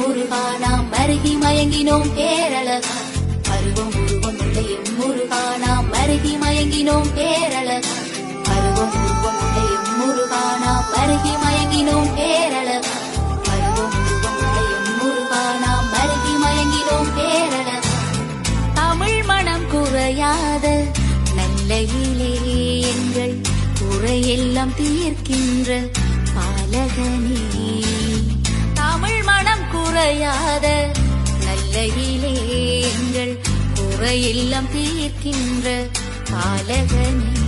முருகா நாம் மருகி மயங்கினோம் பேரழகா பருவம் உருவம் உடைய முருகா நாம் மருகி மயங்கினோம் பேரழகா பருவம் உருவம் உடைய முருகா நாம் மருகி மயங்கினோம் பேரழகா பருவம் உருவம் உடைய முருகா நாம் மருகி மயங்கினோம் பேரழகா தமிழ் மனம் குறையாத நல்ல இலே எங்கள் குறையெல்லாம் தீர்க்கின்ற பாலகனே தமிழ் மனம் குறையாத நல்ல இலே எங்கள் குறையெல்லாம் தீர்க்கின்ற பாலகனே